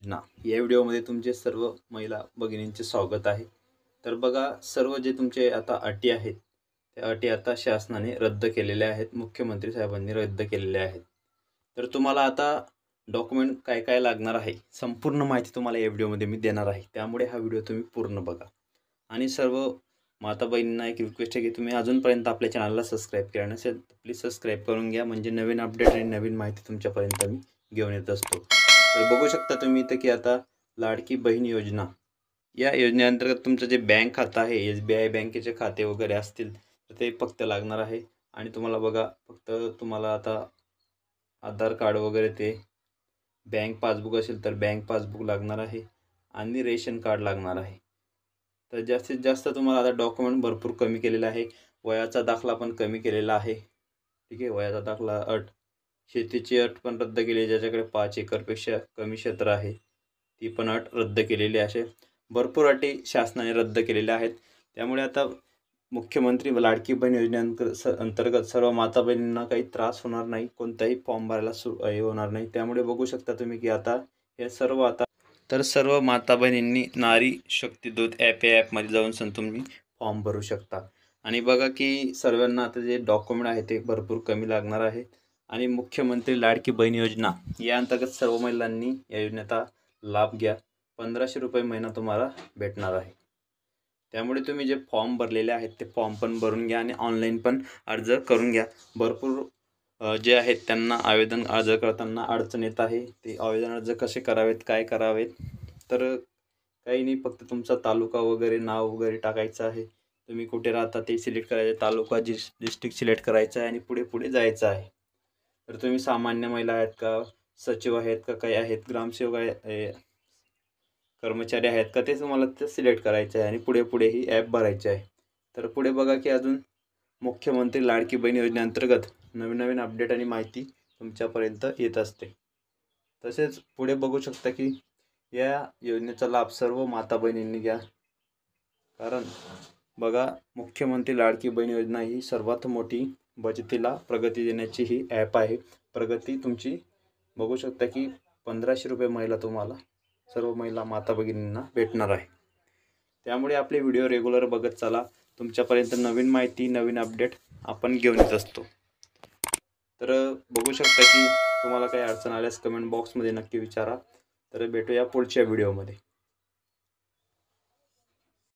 ना या व्हिडिओमध्ये तुमचे सर्व महिला भगिनींचे स्वागत आहे। तर बघा, सर्व जे तुमचे आता अटी आहेत त्या अटी आता शासनाने रद्द केलेल्या आहेत, मुख्यमंत्री साहेबांनी रद्द केलेल्या आहेत। तर तुम्हाला आता डॉक्युमेंट काय काय लागणार आहे संपूर्ण माहिती तुम्हाला या व्हिडिओमध्ये मी देणार आहे, त्यामुळे हा व्हिडिओ तुम्ही पूर्ण बघा। आणि सर्व माता बहिणींना एक रिक्वेस्ट आहे की तुम्ही अजूनपर्यंत आपल्या चॅनलला सबस्क्राईब केलं नसेल तर प्लीज सबस्क्राईब करून घ्या, म्हणजे नवीन अपडेट आणि नवीन माहिती तुमच्यापर्यंत मी घेऊन येत असतो। तर बघू शकता तुम्ही इथं की आता लाडकी बहीण योजना या योजनेअंतर्गत तुमचं जे बँक खातं आहे, SBI बँकेचे खाते वगैरे असतील तर ते फक्त लागणार आहे। आणि तुम्हाला बघा, फक्त तुम्हाला आता आधार कार्ड वगैरे, ते बँक पासबुक असेल तर बँक पासबुक लागणार आहे आणि रेशन कार्ड लागणार आहे। तर जास्तीत जास्त तुम्हाला आता डॉक्युमेंट भरपूर कमी केलेला आहे। वयाचा दाखला पण कमी केलेला आहे, ठीक आहे। वयाचा दाखला अट, शेतीची अट पण रद्द केली, ज्याच्याकडे 5 एकरपेक्षा कमी क्षेत्र आहे ती पण अट रद्द केलेली आहे। असे भरपूर अटी शासनाने रद्द केलेल्या आहेत। त्यामुळे आता मुख्यमंत्री लाडकी बहीण योजनेअंतर्गत सर्व माता बहिणींना काही त्रास होणार नाही, कोणताही फॉर्म भरायला हे होणार नाही। त्यामुळे बघू शकता तुम्ही की आता हे सर्व सर्व माता बहिणींनी नारी शक्ती दूत ॲप या ॲपमध्ये जाऊन तुम्ही फॉर्म भरू शकता। आणि बघा की सर्वांना आता जे डॉक्युमेंट आहे ते भरपूर कमी लागणार आहे। आणि मुख्यमंत्री लाडकी बहीण योजना या अंतर्गत सर्व महिलांनी या योजनेचा लाभ घ्या। 1500 रुपये महिना तुम्हाला भेटणार आहे। त्यामुळे तुम्ही जे फॉर्म भरलेले आहेत ते फॉर्म पण भरून घ्या आणि ऑनलाईन पण अर्ज करून घ्या। भरपूर जे आहेत त्यांना आवेदन अर्ज करताना अडचण येत आहे, ते आवेदन अर्ज कसे करावेत, काय करावेत, तर काही नाही, फक्त तुमचा तालुका वगैरे, नाव वगैरे टाकायचं आहे, तुम्ही कुठे राहता ते सिलेक्ट करायचं, तालुका डिस्ट्रिक्ट सिलेक्ट करायचं आहे आणि पुढे पुढे जायचं आहे। तर तुम्ही सामान्य महिला आहेत का, सचिव आहेत का, काही आहेत, ग्रामसेवक आहे, कर्मचारी आहेत का, ते तुम्हाला ते सिलेक्ट करायचं आहे आणि पुढे पुढे ही ॲप भरायची आहे। तर पुढे बघा की अजून मुख्यमंत्री लाडकी बहीण योजनेअंतर्गत नवीन नवीन अपडेट आणि माहिती तुमच्यापर्यंत येत असते। तसेच पुढे बघू शकता की या योजनेचा लाभ सर्व माता बहिणींनी घ्या, कारण बघा, मुख्यमंत्री लाडकी बहीण योजना ही सर्वात मोठी बचतीला प्रगती देण्याची ही ॲप आहे। प्रगती तुमची बघू शकता की 1500 रुपये महिला तुम्हाला सर्व महिला माता भगिनींना भेटणार आहे। त्यामुळे आपले व्हिडिओ रेग्युलर बघत चला, तुमच्यापर्यंत नवीन माहिती, नवीन अपडेट आपण घेऊन येत असतो। तर बघू शकता की तुम्हाला काही अडचण आल्यास कमेंट बॉक्समध्ये नक्की विचारा। तर भेटूया पुढच्या व्हिडिओमध्ये।